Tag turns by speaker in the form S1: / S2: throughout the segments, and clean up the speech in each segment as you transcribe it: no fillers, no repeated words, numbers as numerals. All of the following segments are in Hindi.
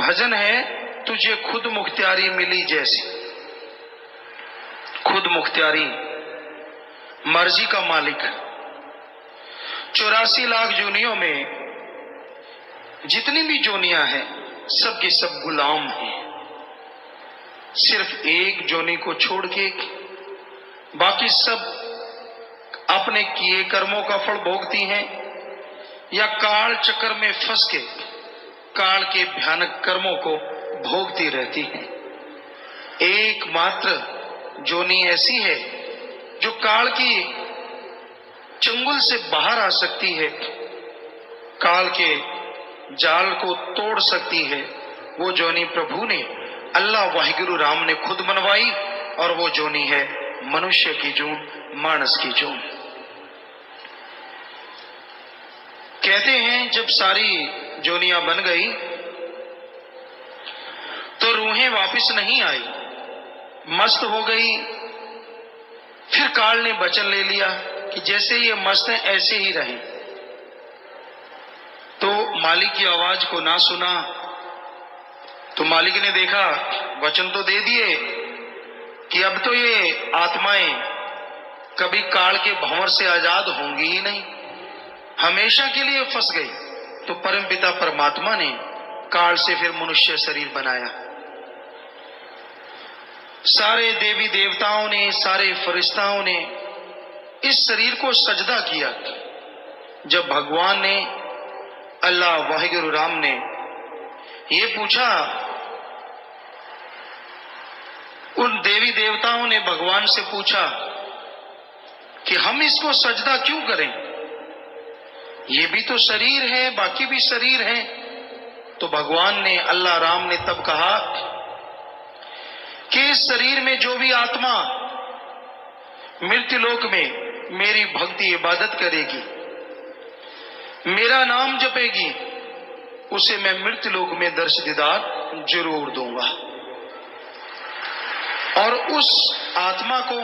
S1: भजन है तुझे खुद मुख्तियारी मिली जैसी। खुद मुख्तियारी, मर्जी का मालिक। 84 लाख जोनियों में जितनी भी जोनियां हैं सब के सब गुलाम हैं। सिर्फ एक जोनी को छोड़ के बाकी सब अपने किए कर्मों का फल भोगती हैं या काल चक्कर में फंस के काल के भयानक कर्मों को भोगती रहती हैं। एकमात्र जोनी ऐसी है जो काल की चंगुल से बाहर आ सकती है, काल के जाल को तोड़ सकती है। वो जोनी प्रभु ने, अल्लाह वाहिगुरु राम ने खुद बनवाई और वो जोनी है मनुष्य की जून, मानस की जून। कहते हैं जब सारी जोनियां बन गई तो रूहें वापस नहीं आई, मस्त हो गई। फिर काल ने वचन ले लिया कि जैसे ये मस्त हैं ऐसे ही रहें। तो मालिक की आवाज को ना सुना तो मालिक ने देखा, वचन तो दे दिए कि अब तो ये आत्माएं कभी काल के भंवर से आजाद होंगी ही नहीं, हमेशा के लिए फंस गई। तो परमपिता परमात्मा ने काल से फिर मनुष्य शरीर बनाया। सारे देवी देवताओं ने, सारे फरिश्ताओं ने इस शरीर को सजदा किया। जब भगवान ने, अल्लाह वाहिगुरु राम ने ये पूछा, उन देवी देवताओं ने भगवान से पूछा कि हम इसको सजदा क्यों करें, ये भी तो शरीर है, बाकी भी शरीर है। तो भगवान ने, अल्लाह राम ने तब कहा कि इस शरीर में जो भी आत्मा मृत्युलोक में मेरी भक्ति इबादत करेगी, मेरा नाम जपेगी, उसे मैं मृत्युलोक में दर्श दीदार जरूर दूंगा और उस आत्मा को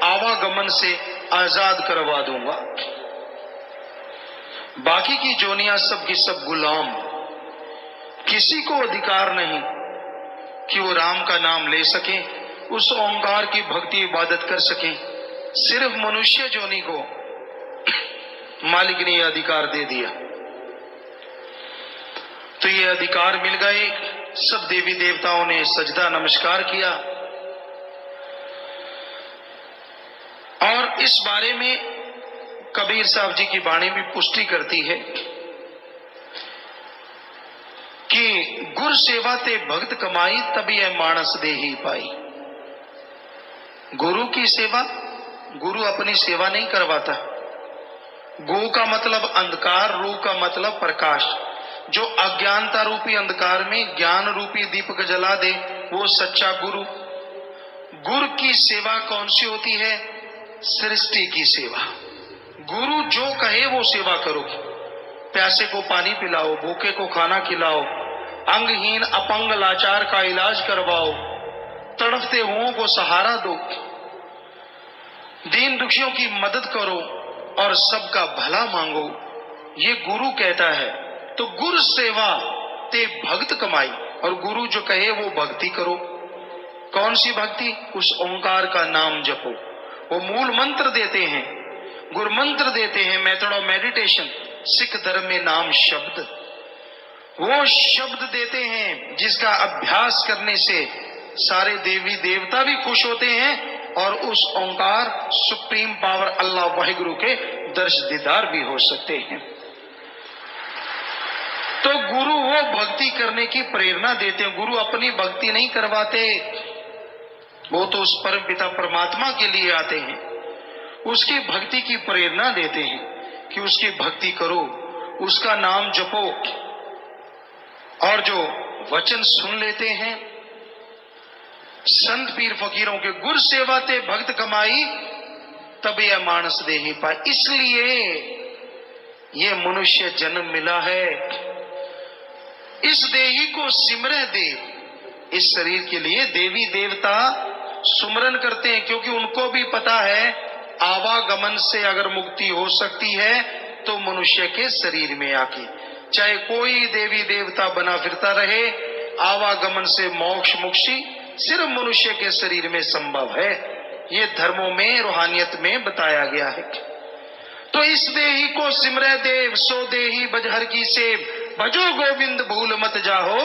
S1: आवागमन से आजाद करवा दूंगा। बाकी की जोनियां सब की सब गुलाम, किसी को अधिकार नहीं कि वो राम का नाम ले सके, उस ओंकार की भक्ति इबादत कर सके। सिर्फ मनुष्य जोनी को मालिक ने यह अधिकार दे दिया। तो ये अधिकार मिल गए। सब देवी देवताओं ने सजदा नमस्कार किया और इस बारे में कबीर साहब जी की वाणी भी पुष्टि करती है कि गुर सेवा ते भक्त कमाई तभी यह मानस दे ही पाई। गुरु की सेवा, गुरु अपनी सेवा नहीं करवाता। गो का मतलब अंधकार, रू का मतलब प्रकाश। जो अज्ञानता रूपी अंधकार में ज्ञान रूपी दीपक जला दे वो सच्चा गुरु। गुरु की सेवा कौन सी होती है? सृष्टि की सेवा। गुरु जो कहे वो सेवा करो। प्यासे को पानी पिलाओ, भूखे को खाना खिलाओ, अंगहीन अपंग लाचार का इलाज करवाओ, तड़पते हुओं को सहारा दो, दीन दुखियों की मदद करो और सबका भला मांगो, ये गुरु कहता है। तो गुरु सेवा ते भक्त कमाई, और गुरु जो कहे वो भक्ति करो। कौन सी भक्ति? उस ओंकार का नाम जपो। वो मूल मंत्र देते हैं, गुरु मंत्र देते हैं, मेथड ऑफ मेडिटेशन। सिख धर्म में नाम शब्द, वो शब्द देते हैं जिसका अभ्यास करने से सारे देवी देवता भी खुश होते हैं और उस ओंकार सुप्रीम पावर अल्लाह वाहिगुरु के दर्श दीदार भी हो सकते हैं। तो गुरु वो भक्ति करने की प्रेरणा देते हैं। गुरु अपनी भक्ति नहीं करवाते, वो तो उस परम पिता परमात्मा के लिए आते हैं, उसकी भक्ति की प्रेरणा देते हैं कि उसकी भक्ति करो, उसका नाम जपो। और जो वचन सुन लेते हैं संत पीर फकीरों के, गुर सेवा ते भक्त कमाई तब यह मानस दे ही पाए। इसलिए ये मनुष्य जन्म मिला है। इस देही को सिमरे देव, इस शरीर के लिए देवी देवता सुमरन करते हैं, क्योंकि उनको भी पता है आवागमन से अगर मुक्ति हो सकती है तो मनुष्य के शरीर में आके, चाहे कोई देवी देवता बना फिरता रहे, आवागमन से मोक्ष मुक्ति सिर्फ मनुष्य के शरीर में संभव है। ये धर्मों में, रूहानियत में बताया गया है। तो इस देही को सिमरे देव, सो देही बजहर की सेव, भजो गोविंद भूल मत जाहो,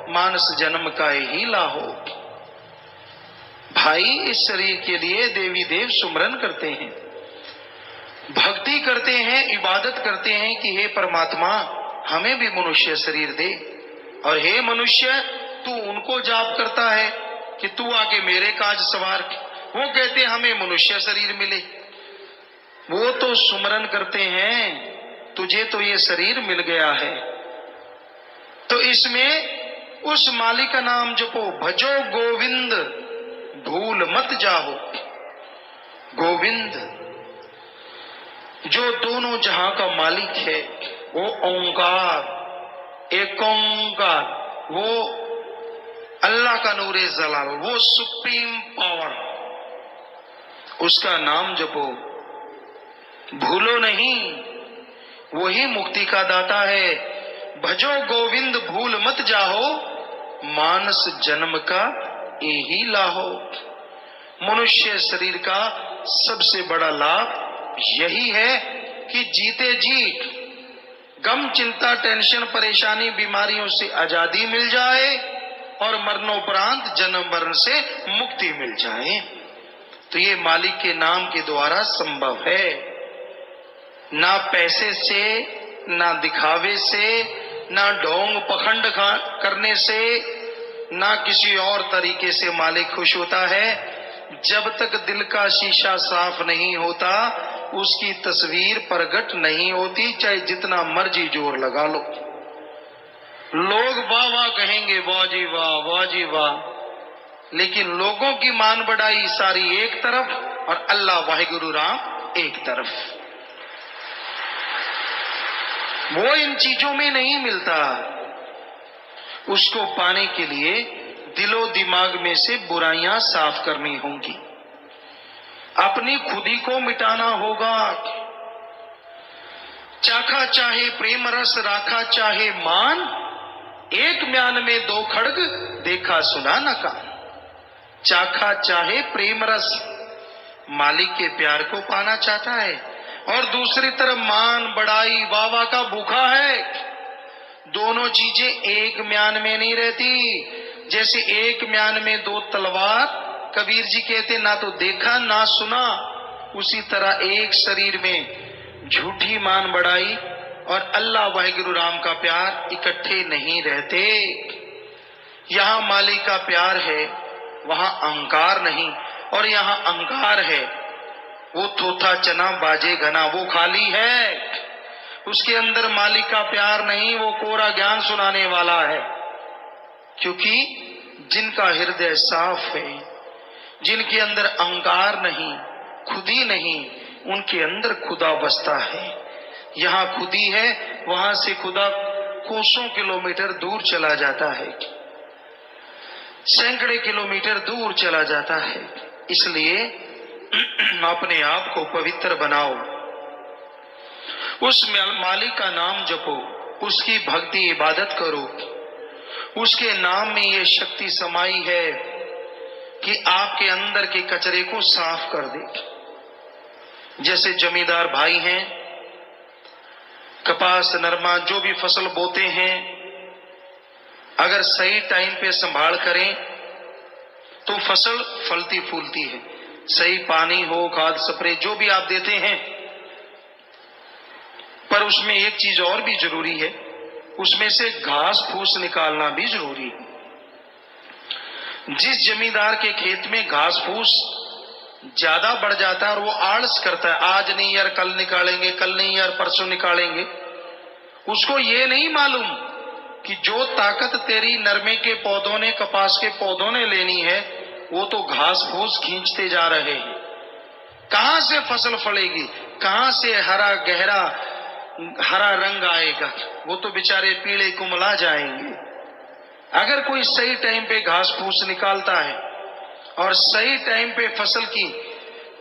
S1: मानस जन्म का ही लाहो। भाई, इस शरीर के लिए देवी देव सुमरन करते हैं, भक्ति करते हैं, इबादत करते हैं कि हे परमात्मा हमें भी मनुष्य शरीर दे। और हे मनुष्य, तू उनको जाप करता है कि तू आके मेरे काज सवार। वो कहते हमें मनुष्य शरीर मिले। वो तो सुमरन करते हैं, तुझे तो ये शरीर मिल गया है, तो इसमें उस मालिक का नाम जपो। भजो गोविंद भूल मत जाओ। गोविंद जो दोनों जहां का मालिक है, वो ओंकार, एक ओंकार, वो अल्लाह का नूरे जलाल, वो सुप्रीम पावर, उसका नाम जपो, भूलो नहीं। वही मुक्ति का दाता है। भजो गोविंद भूल मत जाहो, मानस जन्म का यही लाहो। मनुष्य शरीर का सबसे बड़ा लाभ यही है कि जीते जी गम, चिंता, टेंशन, परेशानी, बीमारियों से आजादी मिल जाए और मरणोपरांत जन्म मरण से मुक्ति मिल जाए। तो ये मालिक के नाम के द्वारा संभव है। ना पैसे से, ना दिखावे से, ना ढोंग पखंड करने से, ना किसी और तरीके से मालिक खुश होता है। जब तक दिल का शीशा साफ नहीं होता, उसकी तस्वीर प्रकट नहीं होती, चाहे जितना मर्जी जोर लगा लो। लोग वाह वाह कहेंगे, वाह जी वाह, वाह जी वाह, लेकिन लोगों की मान बढ़ाई सारी एक तरफ और अल्लाह वाहिगुरु राम एक तरफ। वो इन चीजों में नहीं मिलता। उसको पाने के लिए दिलो दिमाग में से बुराइयां साफ करनी होंगी, अपनी खुदी को मिटाना होगा। चाखा चाहे प्रेम रस, राखा चाहे मान, एक म्यान में दो खड़ग, देखा सुना न कान। चाखा चाहे प्रेम रस, मालिक के प्यार को पाना चाहता है, और दूसरी तरफ मान, बड़ाई, वावा का भूखा है। दोनों चीजें एक म्यान में नहीं रहती। जैसे एक म्यान में दो तलवार, कबीर जी कहते ना तो देखा ना सुना, उसी तरह एक शरीर में झूठी मान, बड़ाई और अल्लाह वाहिगुरु राम का प्यार इकट्ठे नहीं रहते। यहां मालिक का प्यार है, वहां अहंकार नहीं, और यहां अहंकार है, वो थोथा चना बाजे घना, वो खाली है। उसके अंदर मालिक का प्यार नहीं, वो कोरा ज्ञान सुनाने वाला है। क्योंकि जिनका हृदय साफ है, जिनके अंदर अहंकार नहीं, खुदी नहीं, उनके अंदर खुदा बसता है। यहां खुदी है, वहां से खुदा कोसों किलोमीटर दूर चला जाता है, सैकड़े किलोमीटर दूर चला जाता है। इसलिए अपने आप को पवित्र बनाओ, उस मालिक का नाम जपो, उसकी भक्ति इबादत करो। उसके नाम में ये शक्ति समाई है कि आपके अंदर के कचरे को साफ कर दे। जैसे जमींदार भाई हैं, कपास, नरमा, जो भी फसल बोते हैं, अगर सही टाइम पे संभाल करें तो फसल फलती फूलती है। सही पानी हो, खाद, स्प्रे जो भी आप देते हैं, पर उसमें एक चीज और भी जरूरी है, उसमें से घास फूस निकालना भी जरूरी है। जिस जमींदार के खेत में घास फूस ज्यादा बढ़ जाता है और वो आलस करता है, आज नहीं यार कल निकालेंगे, कल नहीं यार परसों निकालेंगे, उसको ये नहीं मालूम कि जो ताकत तेरी नरमे के पौधों ने, कपास के पौधों ने लेनी है, वो तो घास फूस खींचते जा रहे हैं। कहां से फसल फलेगी, कहां से हरा गहरा हरा रंग आएगा? वो तो बेचारे पीले कुमला जाएंगे। अगर कोई सही टाइम पे घास फूस निकालता है और सही टाइम पे फसल की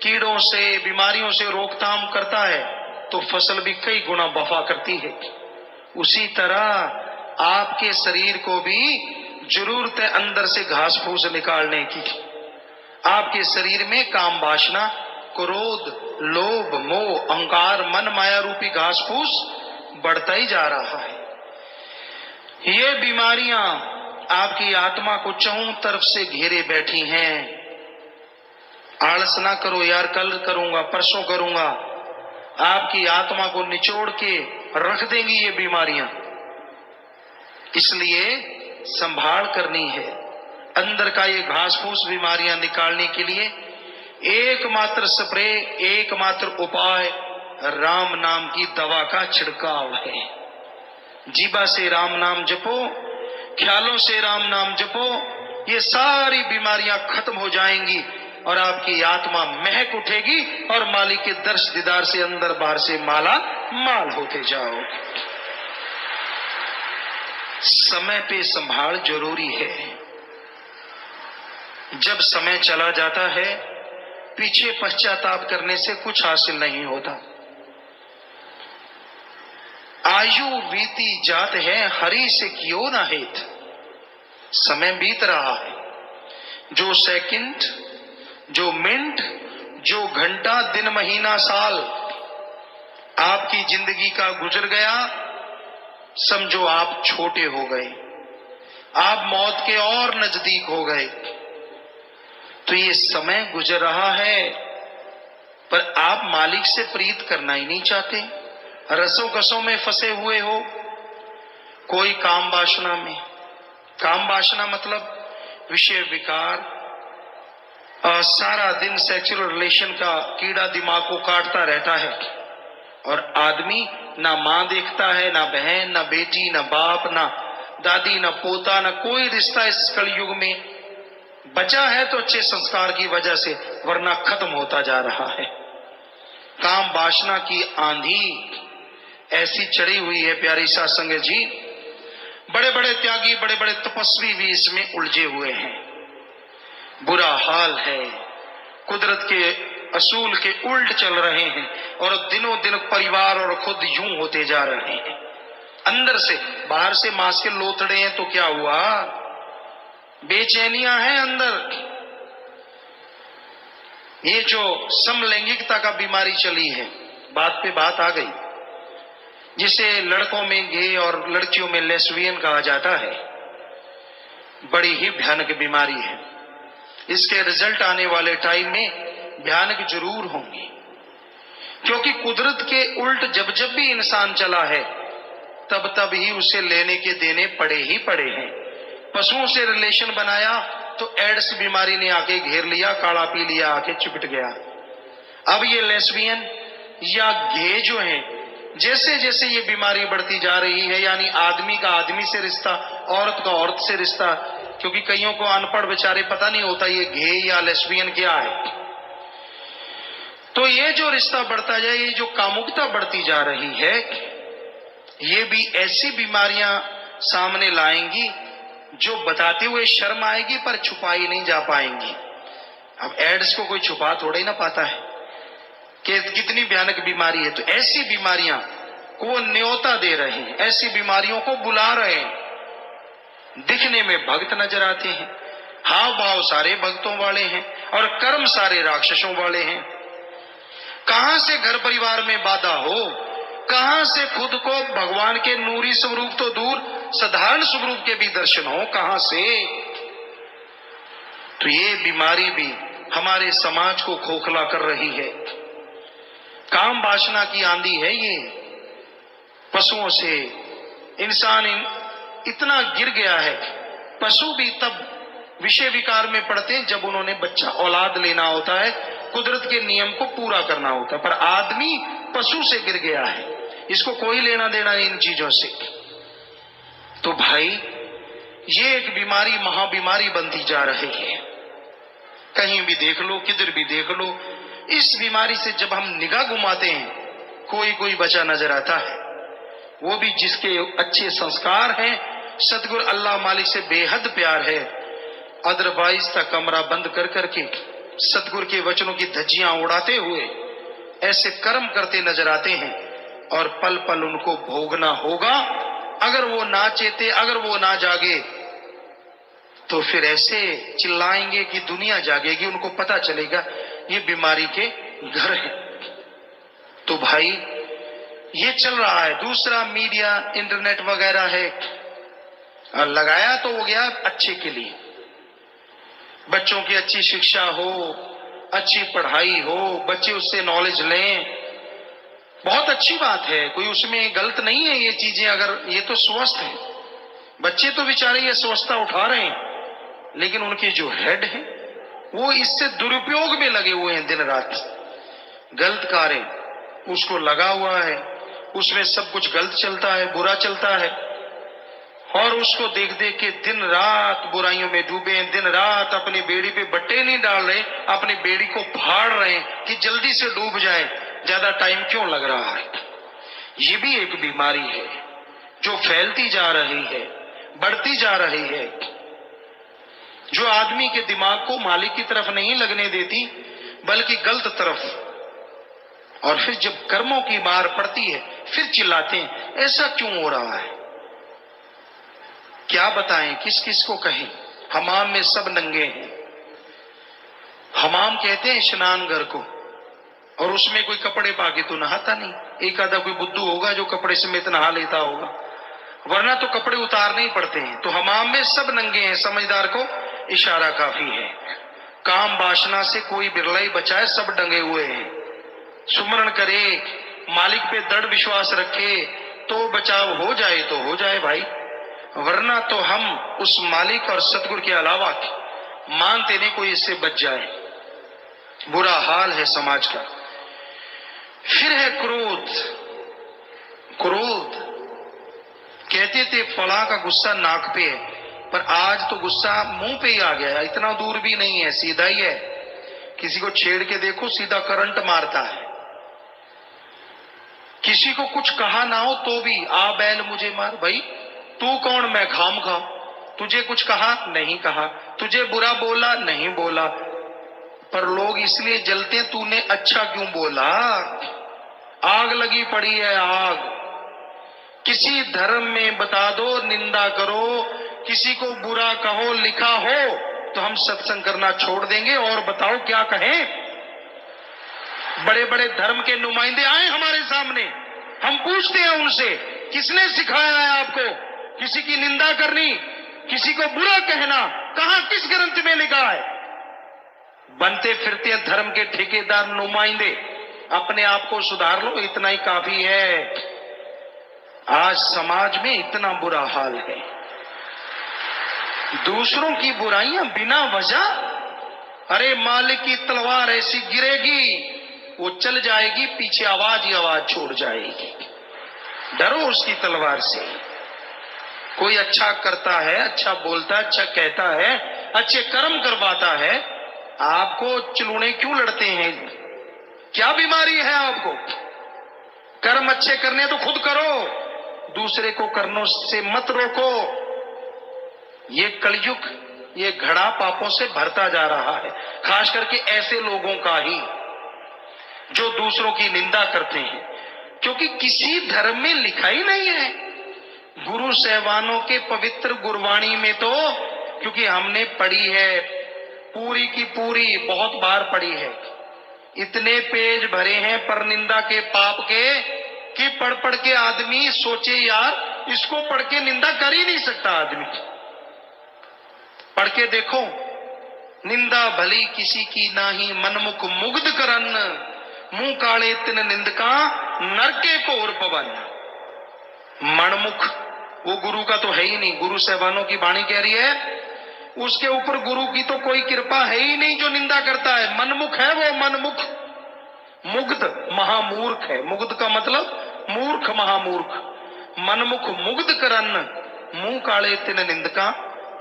S1: कीड़ों से, बीमारियों से रोकथाम करता है, तो फसल भी कई गुना वफा करती है। उसी तरह आपके शरीर को भी जरूरत है अंदर से घास फूस निकालने की। आपके शरीर में काम वासना, क्रोध, लोभ, मोह, अहंकार, मन माया रूपी घास फूस बढ़ता ही जा रहा है। ये बीमारियां आपकी आत्मा को चारों तरफ से घेरे बैठी हैं। आलस ना करो यार, कल करूंगा, परसों करूंगा। आपकी आत्मा को निचोड़ के रख देंगी ये बीमारियां। इसलिए संभाल करनी है। अंदर का ये घास फूस बीमारियां निकालने के लिए एकमात्र स्प्रे, एकमात्र उपाय राम नाम की दवा का छिड़काव है। जीवा से राम नाम जपो, ख्यालों से राम नाम जपो, ये सारी बीमारियां खत्म हो जाएंगी और आपकी आत्मा महक उठेगी और मालिक के दर्श दीदार से अंदर बाहर से माला माल होते जाओ। समय पे संभाल जरूरी है। जब समय चला जाता है, पीछे पश्चाताप करने से कुछ हासिल नहीं होता। आयु बीती जात है, हरि से क्यों ना हेत। समय बीत रहा है। जो सेकंड, जो मिनट, जो घंटा, दिन, महीना, साल आपकी जिंदगी का गुजर गया, समझो आप छोटे हो गए, आप मौत के और नजदीक हो गए। तो ये समय गुजर रहा है, पर आप मालिक से प्रीत करना ही नहीं चाहते। रसों कसों में फंसे हुए हो, कोई काम वासना में। काम वासना मतलब विषय विकार, सारा दिन सेक्सुअल रिलेशन का कीड़ा दिमाग को काटता रहता है। और आदमी ना मां देखता है, ना बहन, ना बेटी, ना बाप, ना दादी, ना पोता, ना कोई रिश्ता इस कलयुग में बचा है तो अच्छे संस्कार की वजह से, वरना खत्म होता जा रहा है। काम वासना की आंधी ऐसी चढ़ी हुई है प्यारी साध संगत जी। बड़े बड़े त्यागी, बड़े बड़े तपस्वी भी इसमें उलझे हुए हैं। बुरा हाल है। कुदरत के असूल के उल्ट चल रहे हैं और दिनों दिन परिवार और खुद यूं होते जा रहे हैं। अंदर से, बाहर से मांस के लोथड़े हैं तो क्या हुआ, बेचैनियां हैं अंदर। ये जो समलैंगिकता का बीमारी चली है, बात पे बात आ गई, जिसे लड़कों में गे और लड़कियों में लेस्बियन कहा जाता है, बड़ी ही भयानक बीमारी है। इसके रिजल्ट आने वाले टाइम में भयानक जरूर होंगे, क्योंकि कुदरत के उल्ट जब जब भी इंसान चला है, तब तब ही उसे लेने के देने पड़े ही पड़े हैं। पशुओं से रिलेशन बनाया तो एड्स बीमारी ने आके घेर लिया, काढ़ा पी लिया, आके चिपट गया। अब ये लेस्बियन या गे जो है, जैसे जैसे ये बीमारी बढ़ती जा रही है, यानी आदमी का आदमी से रिश्ता, औरत का औरत से रिश्ता, क्योंकि कईयों को अनपढ़ बेचारे पता नहीं होता ये गे या लेस्बियन क्या है। तो ये जो रिश्ता बढ़ता जाए, ये जो कामुकता बढ़ती जा रही है, ये भी ऐसी बीमारियां सामने लाएंगी जो बताते हुए शर्म आएगी पर छुपाई नहीं जा पाएंगी। अब एड्स को कोई छुपा थोड़ा ही ना पाता है कि कितनी भयानक बीमारी है। तो ऐसी बीमारियां को न्योता दे रहे हैं, ऐसी बीमारियों को बुला रहे हैं। दिखने में भक्त नजर आते हैं, हाव भाव सारे भक्तों वाले हैं और कर्म सारे राक्षसों वाले हैं। कहां से घर परिवार में बाधा हो, कहां से खुद को भगवान के नूरी स्वरूप तो दूर, साधारण स्वरूप के भी दर्शन हो, कहां से। तो ये बीमारी भी हमारे समाज को खोखला कर रही है। काम वासना की आंधी है ये। पशुओं से इंसान इतना गिर गया है। पशु भी तब विषय विकार में पड़ते हैं जब उन्होंने बच्चा औलाद लेना होता है, कुदरत के नियम को पूरा करना होता है। पर आदमी पशु से गिर गया है, इसको कोई लेना देना नहीं इन चीजों से। तो भाई ये एक बीमारी, महाबीमारी बनती जा रही है। कहीं भी देख लो, किधर भी देख लो, इस बीमारी से जब हम निगाह घुमाते हैं, कोई कोई बचा नजर आता है। वो भी जिसके अच्छे संस्कार हैं, सतगुरु अल्लाह मालिक से बेहद प्यार है, अदरवाइज का कमरा बंद कर करके सतगुरु के वचनों की धज्जियां उड़ाते हुए ऐसे कर्म करते नजर आते हैं और पल पल उनको भोगना होगा। अगर वो ना चेते, अगर वो ना जागे तो फिर ऐसे चिल्लाएंगे कि दुनिया जागेगी, उनको पता चलेगा ये बीमारी के घर है। तो भाई ये चल रहा है। दूसरा मीडिया, इंटरनेट वगैरह है, और लगाया तो हो गया अच्छे के लिए, बच्चों की अच्छी शिक्षा हो, अच्छी पढ़ाई हो, बच्चे उससे नॉलेज लें, बहुत अच्छी बात है, कोई उसमें गलत नहीं है ये चीजें। अगर ये तो स्वस्थ है, बच्चे तो बेचारे ये स्वस्थता उठा रहे हैं, लेकिन उनके जो हेड है वो इससे दुरुपयोग में लगे हुए हैं, दिन रात गलत कार्य उसको लगा हुआ है, उसमें सब कुछ गलत चलता है, बुरा चलता है, और उसको देख देख के दिन रात बुराइयों में डूबे हैं, दिन रात अपनी बेड़ी पे बट्टे नहीं डाल रहे, अपनी बेड़ी को फाड़ रहे हैं कि जल्दी से डूब जाए, ज्यादा टाइम क्यों लग रहा है। ये भी एक बीमारी है जो फैलती जा रही है, बढ़ती जा रही है, जो आदमी के दिमाग को मालिक की तरफ नहीं लगने देती बल्कि गलत तरफ। और फिर जब कर्मों की मार पड़ती है फिर चिल्लाते हैं ऐसा क्यों हो रहा है। क्या बताएं, किस किस को कहें। हमाम में सब नंगे हैं। हमाम कहते हैं स्नान घर को, और उसमें कोई कपड़े पाके तो नहाता नहीं। एक आधा कोई बुद्धू होगा जो कपड़े समेत नहा लेता होगा, वरना तो कपड़े उतारने ही पड़ते हैं। तो हमाम में सब नंगे हैं, समझदार को इशारा काफी है। काम वासना से कोई बिरला ही बचा है, सब डंगे हुए हैं। सुमरण करे, मालिक पे दृढ़ विश्वास रखे तो बचाव हो जाए तो हो जाए भाई, वरना तो हम उस मालिक और सतगुरु के अलावा मानते नहीं कोई इससे बच जाए। बुरा हाल है समाज का। फिर है क्रोध। क्रोध कहते थे फला का गुस्सा नाक पे है, पर आज तो गुस्सा मुंह पे ही आ गया है। इतना दूर भी नहीं है, सीधा ही है। किसी को छेड़ के देखो सीधा करंट मारता है। किसी को कुछ कहा ना हो तो भी आ बैल मुझे मार। भाई तू कौन, मैं खाम खा। तुझे कुछ कहा नहीं कहा, तुझे बुरा बोला नहीं बोला, पर लोग इसलिए जलते हैं तूने अच्छा क्यों बोला। आग लगी पड़ी है, आग। किसी धर्म में बता दो निंदा करो, किसी को बुरा कहो लिखा हो तो हम सत्संग करना छोड़ देंगे। और बताओ क्या कहें। बड़े बड़े धर्म के नुमाइंदे आए हमारे सामने, हम पूछते हैं उनसे किसने सिखाया है आपको किसी की निंदा करनी, किसी को बुरा कहना, कहां किस ग्रंथ में लिखा है। बनते फिरते धर्म के ठेकेदार नुमाइंदे, अपने आप को सुधार लो, इतना ही काफी है। आज समाज में इतना बुरा हाल है, दूसरों की बुराइयां बिना वजह। अरे मालिक की तलवार ऐसी गिरेगी वो चल जाएगी, पीछे आवाज ही आवाज छोड़ जाएगी। डरो उसकी तलवार से। कोई अच्छा करता है, अच्छा बोलता है, अच्छा कहता है, अच्छे कर्म करवाता है, आपको चिलूने क्यों लड़ते हैं। क्या बीमारी है आपको। कर्म अच्छे करने तो खुद करो, दूसरे को करने से मत रोको। ये कलयुग, ये घड़ा पापों से भरता जा रहा है, खास करके ऐसे लोगों का ही जो दूसरों की निंदा करते हैं, क्योंकि किसी धर्म में लिखा ही नहीं है। गुरु सहवानों के पवित्र गुरबाणी में तो, क्योंकि हमने पढ़ी है पूरी की पूरी, बहुत बार पढ़ी है, इतने पेज भरे हैं पर निंदा के पाप के कि पढ़ पढ़ के आदमी सोचे यार इसको पढ़ के निंदा कर ही नहीं सकता आदमी। पढ़ के देखो, निंदा भली किसी की नाही, मनमुख मुग्ध करन, मुंह काले तिन निंदका, नरके घोर पवन। मनमुख वो गुरु का तो है ही नहीं। गुरु सहबानों की वाणी कह रही है उसके ऊपर गुरु की तो कोई कृपा है ही नहीं जो निंदा करता है। मनमुख है वो, मनमुख। मुग्ध महामूर्ख है। मुग्ध का मतलब मूर्ख, महामूर्ख। मनमुख मुग्ध करन, मुंह काले तिन निंदका,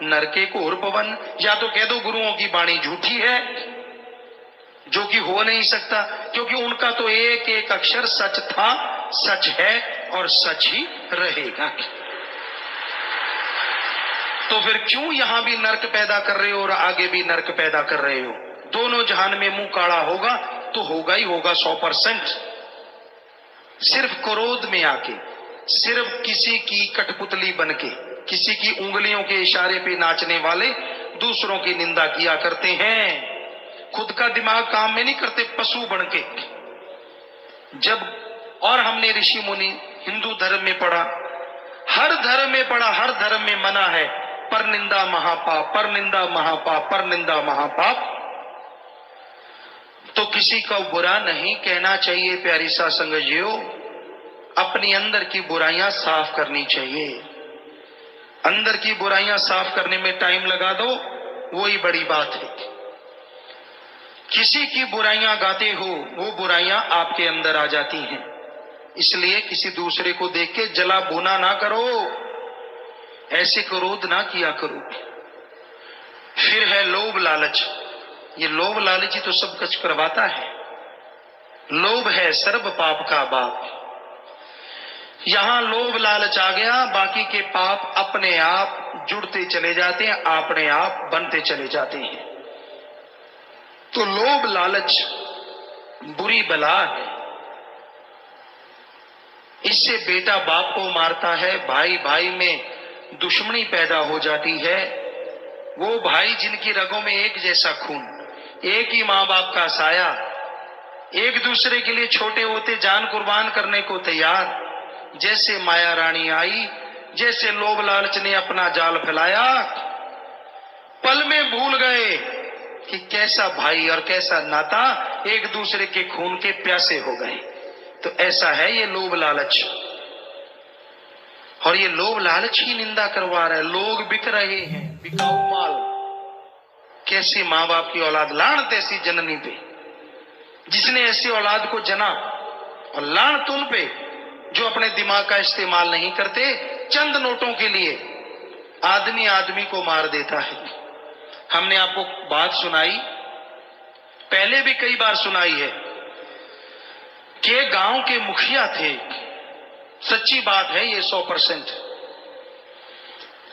S1: नरके घोर पवन। या तो कह दो गुरुओं की वाणी झूठी है, जो कि हो नहीं सकता, क्योंकि उनका तो एक एक अक्षर सच था, सच है और सच ही रहेगा। तो फिर क्यों यहां भी नरक पैदा कर रहे हो और आगे भी नरक पैदा कर रहे हो। दोनों जहान में मुंह काला होगा तो होगा ही होगा 100%। सिर्फ क्रोध में आके, सिर्फ किसी की कठपुतली बनके, किसी की उंगलियों के इशारे पे नाचने वाले दूसरों की निंदा किया करते हैं, खुद का दिमाग काम में नहीं करते, पशु बन के। जब और हमने ऋषि मुनि हिंदू धर्म में पढ़ा, हर धर्म में पढ़ा, हर धर्म में मना है पर निंदा महापाप, पर निंदा महापाप, पर निंदा महापाप। तो किसी का बुरा नहीं कहना चाहिए प्यारी साध संगत जियो, अपनी अंदर की बुराइयां साफ करनी चाहिए। अंदर की बुराइयां साफ करने में टाइम लगा दो, वही बड़ी बात है। किसी की बुराइयां गाते हो, वो बुराइयां आपके अंदर आ जाती हैं। इसलिए किसी दूसरे को देख के जला भुना ना करो, ऐसे क्रोध ना किया करो। फिर है लोभ लालच। ये लोभ लालच ही तो सब कुछ करवाता है। लोभ है सर्व पाप का बाप। यहां लोभ लालच आ गया, बाकी के पाप अपने आप जुड़ते चले जाते हैं, अपने आप बनते चले जाते हैं। तो लोभ लालच बुरी बला है। इससे बेटा बाप को मारता है, भाई भाई में दुश्मनी पैदा हो जाती है। वो भाई जिनकी रगों में एक जैसा खून, एक ही मां बाप का साया, एक दूसरे के लिए छोटे होते जान कुर्बान करने को तैयार। जैसे माया रानी आई, जैसे लोभ लालच ने अपना जाल फैलाया, पल में भूल गए कि कैसा भाई और कैसा नाता, एक दूसरे के खून के प्यासे हो गए। तो ऐसा है ये लोभ लालच। और ये लोभ लालच ही निंदा करवा रहा है। लोग बिक रहे हैं, बिकाऊ माल। कैसी मां बाप की औलाद, लानत ऐसी जननी पे जिसने ऐसी औलाद को जना, और लानत उन पे जो अपने दिमाग का इस्तेमाल नहीं करते। चंद नोटों के लिए आदमी आदमी को मार देता है। हमने आपको बात सुनाई, पहले भी कई बार सुनाई है, कि गांव के मुखिया थे। सच्ची बात है ये 100%।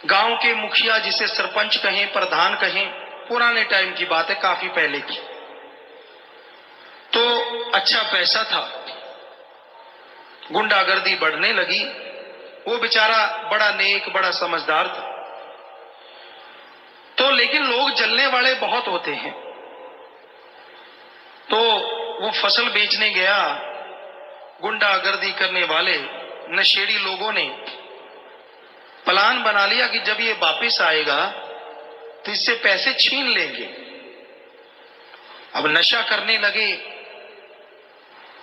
S1: गांव के मुखिया, जिसे सरपंच कहें, प्रधान कहें, पुराने टाइम की बात है, काफी पहले की। तो अच्छा पैसा था, गुंडागर्दी बढ़ने लगी। वो बेचारा बड़ा नेक, बड़ा समझदार था। तो लेकिन लोग जलने वाले बहुत होते हैं। तो वो फसल बेचने गया, गुंडागर्दी करने वाले नशेड़ी लोगों ने प्लान बना लिया कि जब ये वापस आएगा तो इससे पैसे छीन लेंगे। अब नशा करने लगे,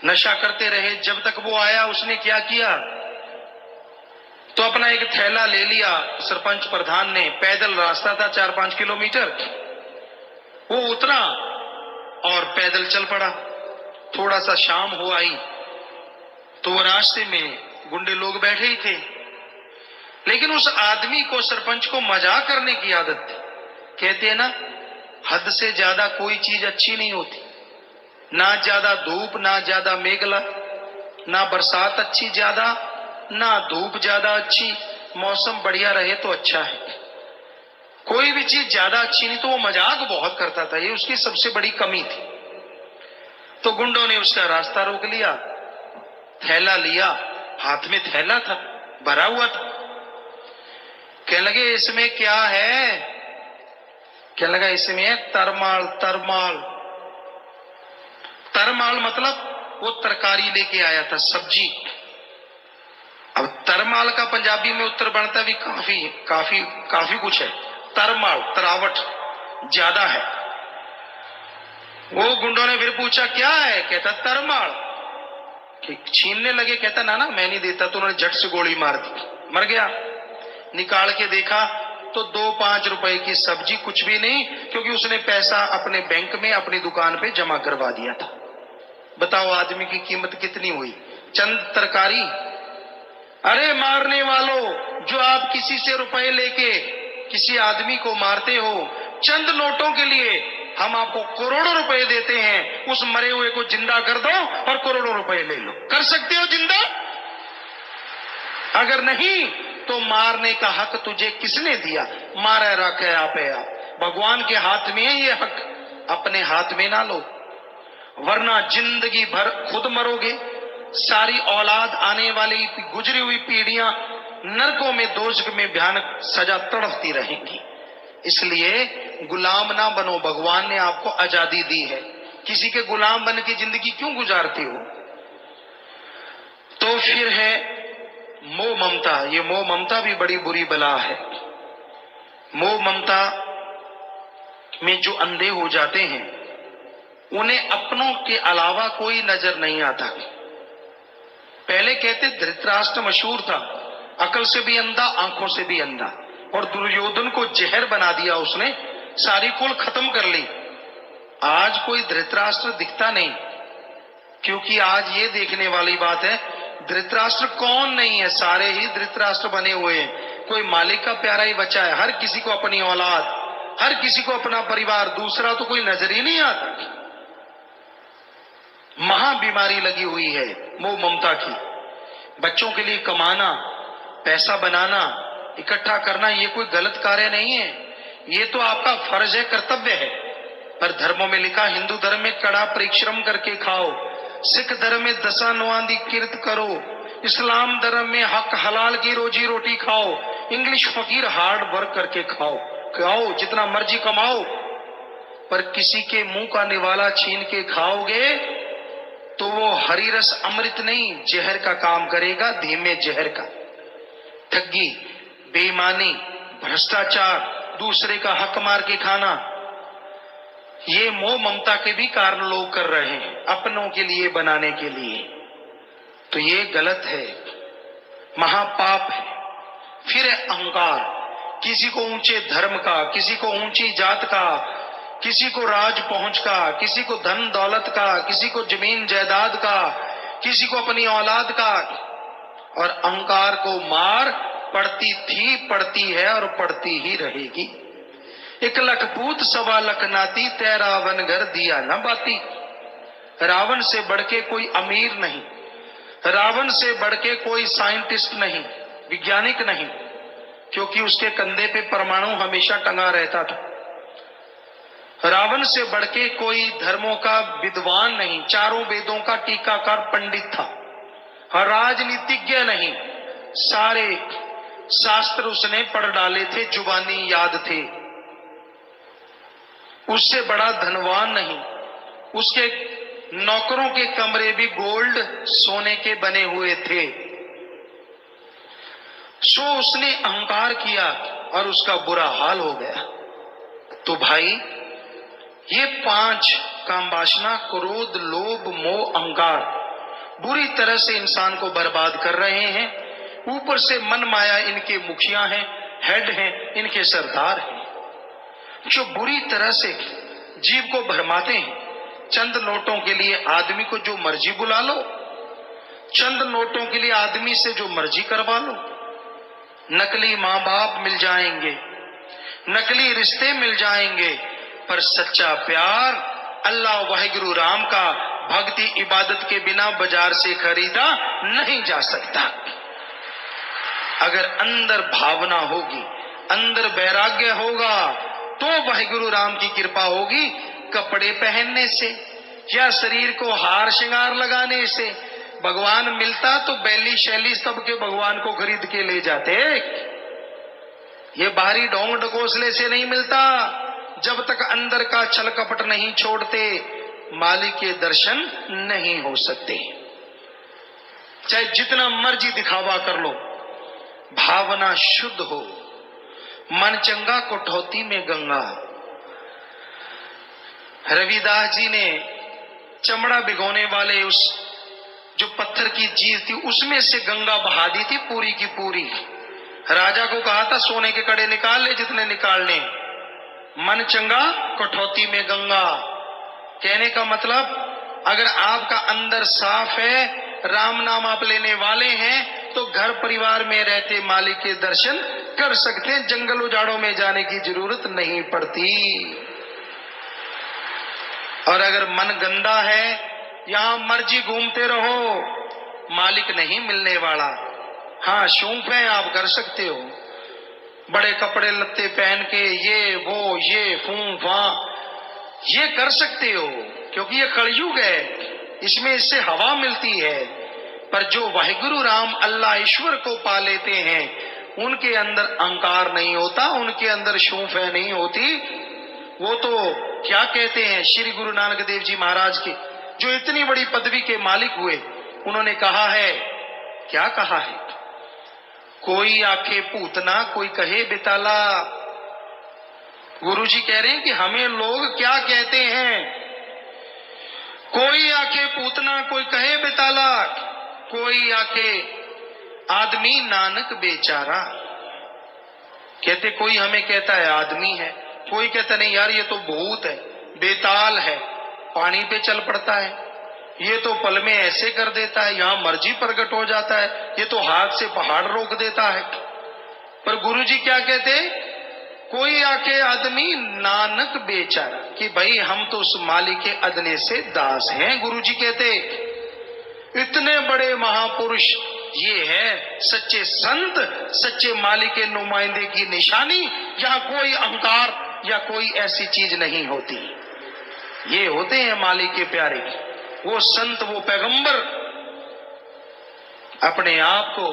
S1: नशा करते रहे। जब तक वो आया, उसने क्या किया, तो अपना एक थैला ले लिया। सरपंच प्रधान ने, पैदल रास्ता था 4-5 किलोमीटर, वो उतरा और पैदल चल पड़ा। थोड़ा सा शाम हो आई तो वो रास्ते में गुंडे लोग बैठे ही थे। लेकिन उस आदमी को, सरपंच को, मजाक करने की आदत थी। कहते हैं ना, हद से ज्यादा कोई चीज अच्छी नहीं होती। ना ज्यादा धूप, ना ज्यादा मेघला, ना बरसात अच्छी ज्यादा, ना धूप ज्यादा अच्छी। मौसम बढ़िया रहे तो अच्छा है। कोई भी चीज ज्यादा अच्छी नहीं। तो वो मजाक बहुत करता था, ये उसकी सबसे बड़ी कमी थी। तो गुंडों ने उसका रास्ता रोक लिया, थैला लिया, हाथ में थैला था, भरा हुआ था। कहने लगे इसमें क्या है? कहने लगा इसमें तरमाल। तरमाल, तरमाल मतलब वो तरकारी लेके आया था, सब्जी। अब तरमाल का पंजाबी में उत्तर बनता भी काफी काफी काफी कुछ है। तरमाल, तरावट ज्यादा है। वो गुंडों ने फिर पूछा क्या है? कहता तरमाल। छीनने लगे, कहता ना ना मैं नहीं देता। तो उन्होंने झट से गोली मार दी, मर गया। निकाल के देखा तो 2-5 रुपए की सब्जी, कुछ भी नहीं, क्योंकि उसने पैसा अपने बैंक में, अपनी दुकान पे जमा करवा दिया था। बताओ आदमी की कीमत कितनी हुई? चंद तरकारी। अरे मारने वालों, जो आप किसी से रुपए लेके किसी आदमी को मारते हो, चंद नोटों के लिए हम आपको करोड़ों रुपए देते हैं। उस मरे हुए को जिंदा कर दो और करोड़ों रुपए ले लो। कर सकते हो जिंदा? अगर नहीं तो मारने का हक तुझे किसने दिया? मारे रखे आपे आप। भगवान के हाथ में है ये हक, अपने हाथ में ना लो, वरना जिंदगी भर खुद मरोगे। सारी औलाद, आने वाली गुजरी हुई पीढ़ियां नरकों में, दोजख में भयानक सजा तड़पती रहेंगी। इसलिए गुलाम ना बनो, भगवान ने आपको आजादी दी है, किसी के गुलाम बन के जिंदगी क्यों गुजारते हो। तो फिर है मोह ममता। ये मोह ममता भी बड़ी बुरी बला है। मोह ममता में जो अंधे हो जाते हैं उन्हें अपनों के अलावा कोई नजर नहीं आता। पहले कहते धृतराष्ट्र मशहूर था, अकल से भी अंधा, आंखों से भी अंधा, और दुर्योधन को जहर बना दिया उसने, सारी कुल खत्म कर ली। आज कोई धृतराष्ट्र दिखता नहीं, क्योंकि आज ये देखने वाली बात है धृतराष्ट्र कौन नहीं है, सारे ही धृतराष्ट्र बने हुए हैं। कोई मालिक का प्यारा ही बचा है, हर किसी को अपनी औलाद, हर किसी को अपना परिवार, दूसरा तो कोई नजर ही नहीं आता। महा बीमारी लगी हुई है मोह ममता की। बच्चों के लिए कमाना, पैसा बनाना, इकट्ठा करना, ये कोई गलत कार्य नहीं है, ये तो आपका फर्ज है, कर्तव्य है। पर धर्मों में लिखा, हिंदू धर्म में कड़ा परिश्रम करके खाओ, सिख धर्म में दसा नवांदी किरत करो, इस्लाम धर्म में हक हलाल की रोजी रोटी खाओ, इंग्लिश फकीर हार्ड वर्क करके खाओ, जितना मर्जी कमाओ, पर किसी के मुंह का निवाला छीन के खाओगे तो वो हरी रस अमृत नहीं, जहर का काम करेगा, धीमे जहर का। ठगी, बेईमानी, भ्रष्टाचार, दूसरे का हक मार के खाना, ये मोह ममता के भी कारण लोग कर रहे हैं, अपनों के लिए बनाने के लिए। तो ये गलत है, महापाप है। फिर है अहंकार, किसी को ऊंचे धर्म का, किसी को ऊंची जात का, किसी को राज पहुंच का, किसी को धन दौलत का, किसी को जमीन जायदाद का, किसी को अपनी औलाद का। और अहंकार को मार पड़ती थी, पड़ती है और पड़ती ही रहेगी। 1 लख पूत 1.25 लाख नाती, तै रावण घर दिया न बाती। रावण से बढ़ के कोई अमीर नहीं, रावण से बढ़ के कोई साइंटिस्ट नहीं, वैज्ञानिक नहीं, क्योंकि उसके कंधे पे परमाणु हमेशा टंगा रहता था। रावण से बढ़ के कोई धर्मों का विद्वान नहीं, चारों वेदों का टीकाकार पंडित था। राजनीतिज्ञ नहीं, सारे शास्त्र उसने पढ़ डाले थे, जुबानी याद थे। उससे बड़ा धनवान नहीं, उसके नौकरों के कमरे भी गोल्ड सोने के बने हुए थे। सो उसने अहंकार किया और उसका बुरा हाल हो गया। तो भाई ये 5 काम वासना, क्रोध, लोभ, मोह, अहंकार बुरी तरह से इंसान को बर्बाद कर रहे हैं। ऊपर से मन माया इनके मुखिया हैं, हेड हैं, इनके सरदार हैं, जो बुरी तरह से जीव को भरमाते हैं। चंद नोटों के लिए आदमी को जो मर्जी बुला लो, चंद नोटों के लिए आदमी से जो मर्जी करवा लो। नकली माँ बाप मिल जाएंगे, नकली रिश्ते मिल जाएंगे, पर सच्चा प्यार अल्लाह वाहिगुरु राम का भक्ति इबादत के बिना बाजार से खरीदा नहीं जा सकता। अगर अंदर भावना होगी, अंदर वैराग्य होगा, तो वाहिगुरु राम की कृपा होगी। कपड़े पहनने से या शरीर को हार श्रृंगार लगाने से भगवान मिलता तो बैली शैली सबके भगवान को खरीद के ले जाते। ये बाहरी ढोंग ढकोसले से नहीं मिलता। जब तक अंदर का छल कपट नहीं छोड़ते, मालिक के दर्शन नहीं हो सकते। चाहे जितना मर्जी दिखावा कर लो, भावना शुद्ध हो, मन चंगा कठौती में गंगा। रविदास जी ने चमड़ा भिगोने वाले उस जो पत्थर की चीज थी उसमें से गंगा बहा दी थी पूरी की पूरी। राजा को कहा था सोने के कड़े निकाल ले जितने निकालने, मन चंगा कठौती में गंगा। कहने का मतलब अगर आपका अंदर साफ है, राम नाम आप लेने वाले हैं, तो घर परिवार में रहते मालिक के दर्शन कर सकते हैं, जंगल उजाड़ों में जाने की जरूरत नहीं पड़ती। और अगर मन गंदा है, यहां मर्जी घूमते रहो, मालिक नहीं मिलने वाला। हाँ, शौक है, आप कर सकते हो, बड़े कपड़े लत्ते पहन के ये वो ये फूं फां ये कर सकते हो, क्योंकि ये कलयुग है, इसमें इससे हवा मिलती है। पर जो वाहिगुरु राम अल्लाह ईश्वर को पा लेते हैं, उनके अंदर अहंकार नहीं होता, उनके अंदर शूफे नहीं होती। वो तो क्या कहते हैं श्री गुरु नानक देव जी महाराज के, जो इतनी बड़ी पदवी के मालिक हुए, उन्होंने कहा है, क्या कहा है, कोई आखे पूतना कोई कहे बिताला। गुरु जी कह रहे हैं कि हमें लोग क्या कहते हैं, कोई आखे पूतना कोई कहे बिताला, कोई आखे आदमी नानक बेचारा। कहते कोई हमें कहता है आदमी है, कोई कहता नहीं यार ये तो भूत है, बेताल है, पानी पे चल पड़ता है, ये तो पल में ऐसे कर देता है, यहां मर्जी प्रकट हो जाता है, ये तो हाथ से पहाड़ रोक देता है। पर गुरु जी क्या कहते, कोई आके आदमी नानक बेचारा, कि भाई हम तो उस मालिक के अदने से दास हैं। गुरु जी कहते इतने बड़े महापुरुष, ये है सच्चे संत, सच्चे मालिक के नुमाइंदे की निशानी। यहाँ कोई अहंकार या कोई ऐसी चीज नहीं होती, ये होते हैं मालिक के प्यारे, वो संत, वो पैगंबर। अपने आप को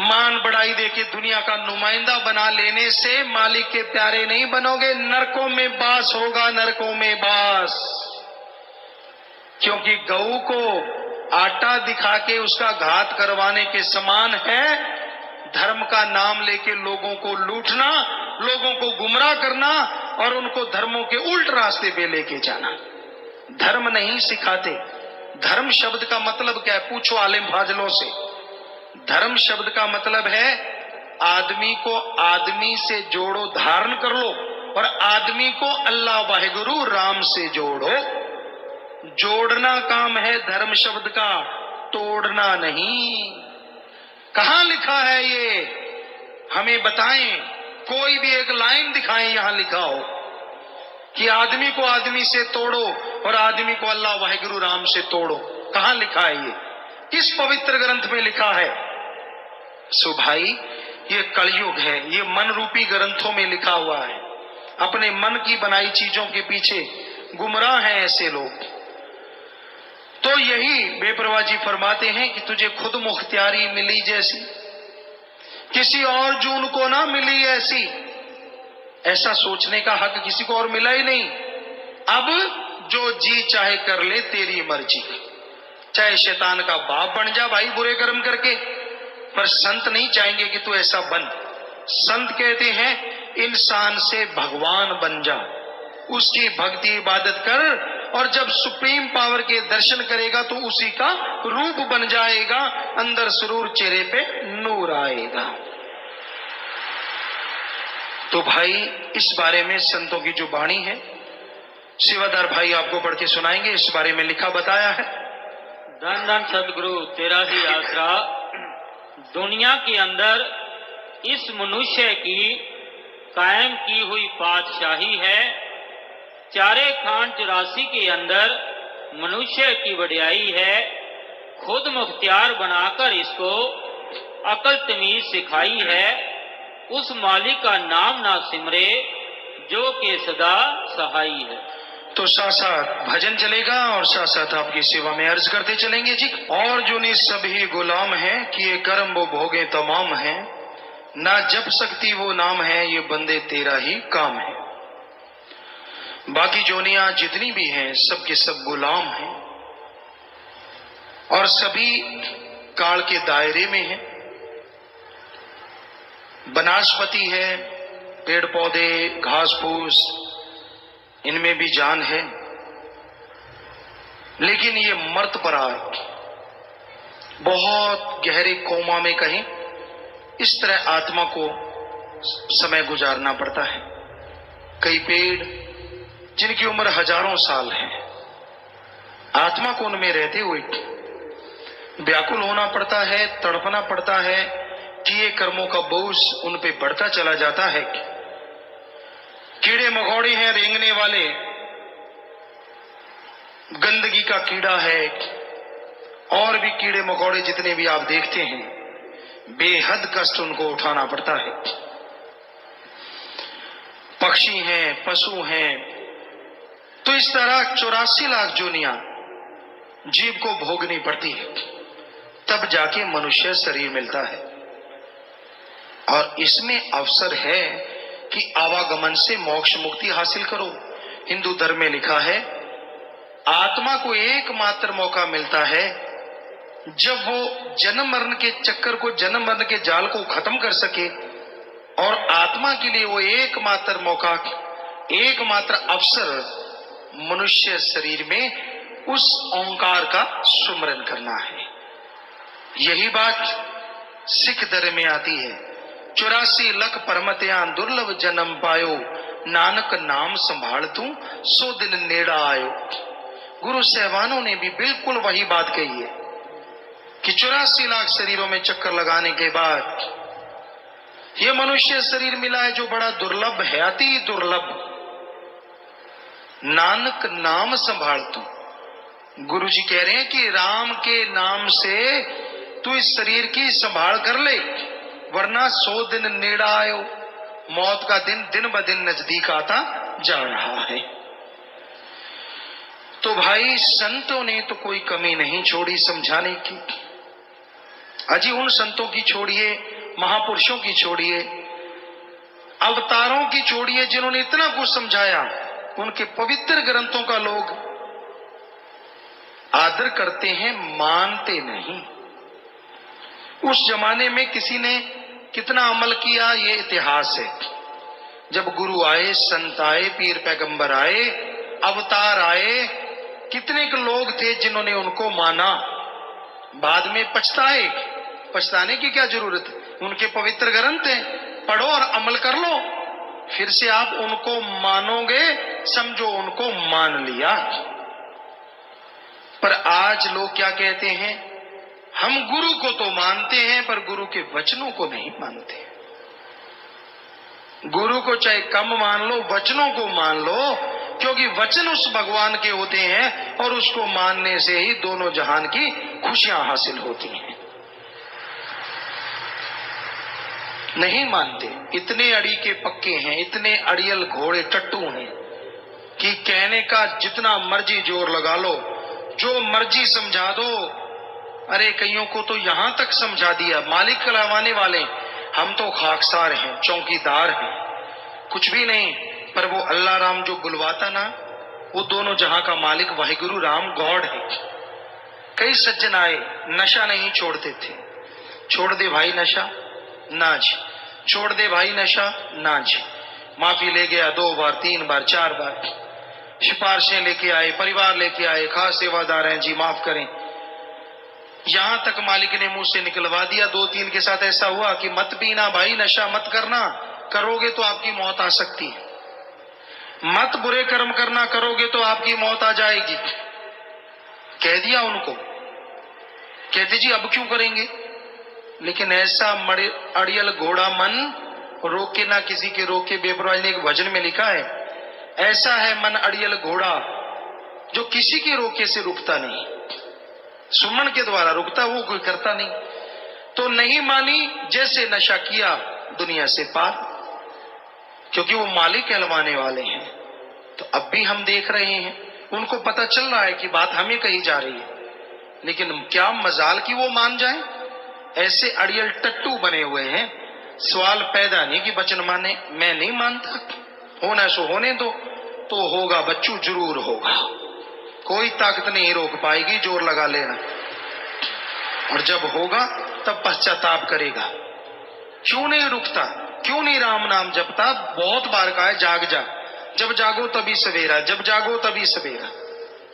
S1: मान बढ़ाई देके दुनिया का नुमाइंदा बना लेने से मालिक के प्यारे नहीं बनोगे, नरकों में बास होगा, नरकों में बास। क्योंकि गऊ को आटा दिखा के उसका घात करवाने के समान है धर्म का नाम लेके लोगों को लूटना, लोगों को गुमराह करना और उनको धर्मों के उल्ट रास्ते पे लेके जाना। धर्म नहीं सिखाते। धर्म शब्द का मतलब क्या है, पूछो आलिम फाजलों से। धर्म शब्द का मतलब है आदमी को आदमी से जोड़ो, धारण कर लो, और आदमी को अल्लाह वाहिगुरु राम से जोड़ो। जोड़ना काम है धर्म शब्द का, तोड़ना नहीं। कहां लिखा है ये, हमें बताएं। कोई भी एक लाइन दिखाएं यहां लिखा हो कि आदमी को आदमी से तोड़ो और आदमी को अल्लाह वाहिगुरु राम से तोड़ो। कहां लिखा है ये, किस पवित्र ग्रंथ में लिखा है? सो भाई ये कलयुग है, ये मन रूपी ग्रंथों में लिखा हुआ है। अपने मन की बनाई चीजों के पीछे गुमराह हैं ऐसे लोग। तो यही बेपरवाह जी फरमाते हैं कि तुझे खुद मुख्तियारी मिली जैसी, किसी और जून को ना मिली ऐसी। ऐसा सोचने का हक किसी को और मिला ही नहीं। अब जो जी चाहे कर ले, तेरी मर्जी। चाहे शैतान का बाप बन जा भाई बुरे कर्म करके, पर संत नहीं चाहेंगे कि तू ऐसा बन। संत कहते हैं इंसान से भगवान बन जा, उसकी भक्ति इबादत कर, और जब सुप्रीम पावर के दर्शन करेगा तो उसी का रूप बन जाएगा, अंदर सुरूर, चेहरे पे नूर आएगा। तो भाई इस बारे में संतों की जो वाणी है, सेवादार भाई आपको पढ़ के सुनाएंगे। इस बारे में लिखा बताया है।
S2: धन धन सदगुरु तेरा ही आसरा। दुनिया के अंदर इस मनुष्य की कायम की हुई पातशाही है। चारे खान 84 के अंदर मनुष्य की वड्याई है। खुद मुख्तियार बनाकर इसको अकल तमीज सिखाई है। उस मालिक का नाम ना सिमरे जो के सदा सहाई है।
S1: तो साथ साथ भजन चलेगा और साथ साथ आपकी सेवा में अर्ज करते चलेंगे जी। और जो नि सभी गुलाम हैं, किए कर्म वो भोगे तमाम हैं, ना जप सकती वो नाम है, ये बंदे तेरा ही काम है। बाकी जोनियां जितनी भी हैं सब के सब गुलाम हैं और सभी काल के दायरे में हैं। वनस्पति है, पेड़ पौधे, घास फूस, इनमें भी जान है, लेकिन ये मर्त परा बहुत गहरे कोमा में कहीं इस तरह आत्मा को समय गुजारना पड़ता है। कई पेड़ जिनकी उम्र हजारों साल है, आत्मा को उनमें रहते हुए व्याकुल होना पड़ता है, तड़पना पड़ता है कि ये कर्मों का बोझ उन पे बढ़ता चला जाता है। कीड़े मकोड़े हैं रेंगने वाले, गंदगी का कीड़ा है, और भी कीड़े मकोड़े जितने भी आप देखते हैं, बेहद कष्ट उनको उठाना पड़ता है। पक्षी हैं, पशु हैं, तो इस तरह 84 लाख जोनियां जीव को भोगनी पड़ती है, तब जाके मनुष्य शरीर मिलता है। और इसमें अवसर है कि आवागमन से मोक्ष मुक्ति हासिल करो। हिंदू धर्म में लिखा है आत्मा को एकमात्र मौका मिलता है जब वो जन्म मरण के चक्कर को, जन्म मरण के जाल को खत्म कर सके, और आत्मा के लिए वो एकमात्र मौका, एकमात्र अवसर मनुष्य शरीर में उस ओंकार का सुमरन करना है। यही बात सिख धर्म में आती है 84 लख परमत्यान दुर्लभ जन्म पायो, नानक नाम संभाल तू सो दिन नेड़ा आयो। गुरु साहबानों ने भी बिल्कुल वही बात कही है कि 84 लाख शरीरों में चक्कर लगाने के बाद ये मनुष्य शरीर मिला है जो बड़ा दुर्लभ है, अति दुर्लभ। नानक नाम संभाल तू, गुरु जी कह रहे हैं कि राम के नाम से तू इस शरीर की संभाल कर ले, वरना 100 दिन नेड़ा आयो, मौत का दिन दिन ब दिन नजदीक आता जा रहा है। तो भाई संतों ने तो कोई कमी नहीं छोड़ी समझाने की। अजी उन संतों की छोड़िए, महापुरुषों की छोड़िए, अवतारों की छोड़िए जिन्होंने इतना कुछ समझाया, उनके पवित्र ग्रंथों का लोग आदर करते हैं, मानते नहीं। उस जमाने में किसी ने कितना अमल किया ये इतिहास है। जब गुरु आए, संत आए, पीर पैगंबर आए, अवतार आए, कितने के लोग थे जिन्होंने उनको माना, बाद में पछताए। पछताने की क्या जरूरत है, उनके पवित्र ग्रंथ हैं, पढ़ो और अमल कर लो, फिर से आप उनको मानोगे, समझो उनको मान लिया। पर आज लोग क्या कहते हैं, हम गुरु को तो मानते हैं पर गुरु के वचनों को नहीं मानते। गुरु को चाहे कम मान लो, वचनों को मान लो, क्योंकि वचन उस भगवान के होते हैं और उसको मानने से ही दोनों जहान की खुशियां हासिल होती हैं। नहीं मानते, इतने अड़ी के पक्के हैं, इतने अड़ियल घोड़े टट्टू हैं कि कहने का जितना मर्जी जोर लगा लो, जो मर्जी समझा दो। अरे कईयों को तो यहां तक समझा दिया, मालिक कहलाने वाले, हम तो खाकसार हैं, चौकीदार हैं, कुछ भी नहीं, पर वो अल्लाह राम जो बुलवाता ना, वो दोनों जहां का मालिक वाहिगुरु राम गॉड है। कई सज्जन आए, नशा नहीं छोड़ते थे, छोड़ दे भाई नशा, ना जी, छोड़ दे भाई नशा, ना जी। माफी ले गया 2 बार 3 बार 4 बार, सिफारिशें लेके आए, परिवार लेके आए, खास सेवादार हैं जी माफ करें। यहां तक मालिक ने मुंह से निकलवा दिया, 2-3 के साथ ऐसा हुआ कि मत पीना भाई, नशा मत करना, करोगे तो आपकी मौत आ सकती है, मत बुरे कर्म करना, करोगे तो आपकी मौत आ जाएगी। कह दिया उनको, कहते जी अब क्यों करेंगे। लेकिन ऐसा अड़ियल घोड़ा मन रोके ना किसी के रोके, बेपरवाही ने एक भजन में लिखा है, ऐसा है मन अड़ियल घोड़ा जो किसी के रोके से रुकता नहीं, सुमन के द्वारा रुकता, वो कोई करता नहीं। तो नहीं मानी, जैसे नशा किया दुनिया से पार, क्योंकि वो मालिक कहलवाने वाले हैं। तो अब भी हम देख रहे हैं, उनको पता चल रहा है कि बात हमें कही जा रही है, लेकिन क्या मजाल कि वो मान जाए। ऐसे अड़ियल टट्टू बने हुए हैं, सवाल पैदा नहीं कि वचन माने, मैं नहीं मानता, होना सो होने दो, तो होगा बच्चू, जरूर होगा, कोई ताकत नहीं रोक पाएगी, जोर लगा लेना, और जब होगा तब पश्चाताप करेगा। क्यों नहीं रुकता, क्यों नहीं राम नाम जपता। बहुत बार कहा है जाग जा, जब जागो तभी सवेरा, जब जागो तभी सवेरा।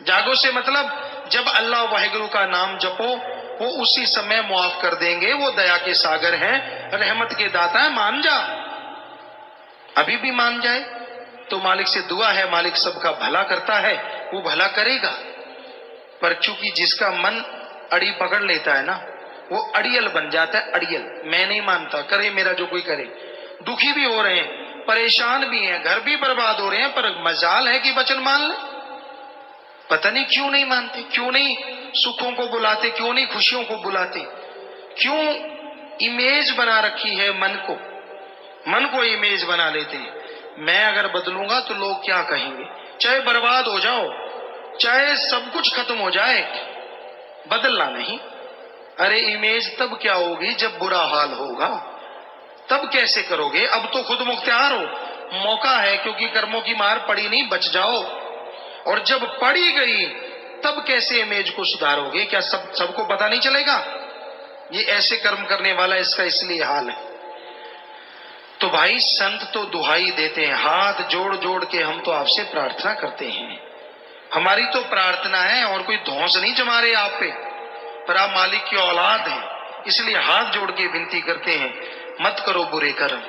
S1: जागो से मतलब जब अल्लाह वाहिगुरु का नाम जपो, वो उसी समय मुआफ कर देंगे, वो दया के सागर हैं, रहमत के दाता है, मान जा। अभी भी मान जाए तो मालिक से दुआ है, मालिक सबका भला करता है, वो भला करेगा। पर चूंकि जिसका मन अड़ी पकड़ लेता है ना, वो अड़ियल बन जाता है, अड़ियल। मैं नहीं मानता, करे मेरा जो कोई करे। दुखी भी हो रहे हैं, परेशान भी हैं, घर भी बर्बाद हो रहे हैं, पर मजाल है कि वचन मान ले। पता नहीं क्यों नहीं मानते, क्यों नहीं सुखों को बुलाते, क्यों नहीं खुशियों को बुलाते, क्यों इमेज बना रखी है मन को इमेज बना लेते हैं। मैं अगर बदलूंगा तो लोग क्या कहेंगे, चाहे बर्बाद हो जाओ, चाहे सब कुछ खत्म हो जाए, बदलना नहीं। अरे इमेज तब क्या होगी जब बुरा हाल होगा, तब कैसे करोगे? अब तो खुद मुख्तियार हो, मौका है, क्योंकि कर्मों की मार पड़ी नहीं, बच जाओ। और जब पड़ी गई तब कैसे इमेज को सुधारोगे? क्या सबको पता नहीं चलेगा? ये ऐसे कर्म करने वाला इसका इसलिए हाल है। तो भाई संत तो दुहाई देते हैं, हाथ जोड़ जोड़ के हम तो आपसे प्रार्थना करते हैं। हमारी तो प्रार्थना है, और कोई धौंस नहीं जमा रहे आप पे, पर आप मालिक की औलाद हैं, इसलिए हाथ जोड़ के विनती करते हैं, मत करो बुरे कर्म,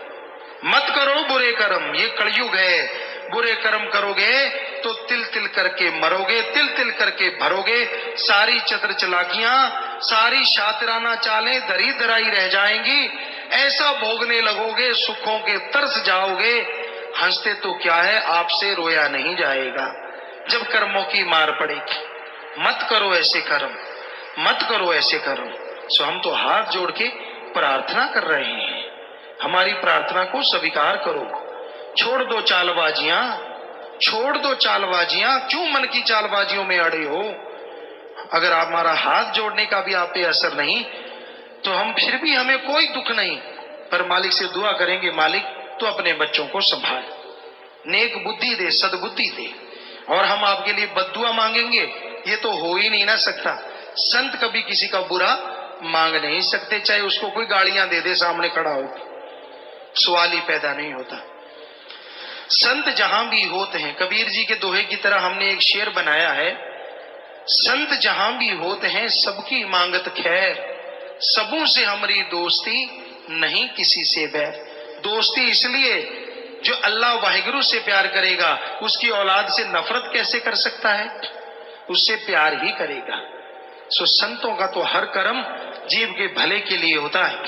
S1: मत करो बुरे कर्म। ये कलयुग है, बुरे कर्म करोगे तो तिल तिल करके मरोगे, तिल तिल करके भरोगे। सारी चतुर चालाकियां, सारी शातिराना चालें धरी धराई रह जाएंगी। ऐसा भोगने लगोगे, सुखों के तरस जाओगे। हंसते तो क्या है, आपसे रोया नहीं जाएगा जब कर्मों की मार पड़ेगी। मत करो ऐसे कर्म, मत करो ऐसे कर्म। सो हम तो हाथ जोड़ के प्रार्थना कर रहे हैं, हमारी प्रार्थना को स्वीकार करो। छोड़ दो चालबाजियां, छोड़ दो चालबाजियां। क्यों मन की चालबाजियों में अड़े हो? अगर आप हमारा हाथ जोड़ने का भी आप पे असर नहीं, तो हम फिर भी, हमें कोई दुख नहीं, पर मालिक से दुआ करेंगे, मालिक तो अपने बच्चों को संभाल, नेक बुद्धि दे, सद्बुद्धि दे। और हम आपके लिए बद्दुआ मांगेंगे, ये तो हो ही नहीं ना सकता। संत कभी किसी का बुरा मांग नहीं सकते, चाहे उसको कोई गालियां दे दे सामने खड़ा हो, सवाल ही पैदा नहीं होता। संत जहां भी होते हैं, कबीर जी के दोहे की तरह हमने एक शेर बनाया है, संत जहां भी होते हैं सबकी मांगत खैर, सबों से हमारी दोस्ती नहीं किसी से बैर। दोस्ती इसलिए, जो अल्लाह वाहिगुरु से प्यार करेगा उसकी औलाद से नफरत कैसे कर सकता है? उससे प्यार ही करेगा। सो संतों का तो हर कर्म जीव के भले के लिए होता है।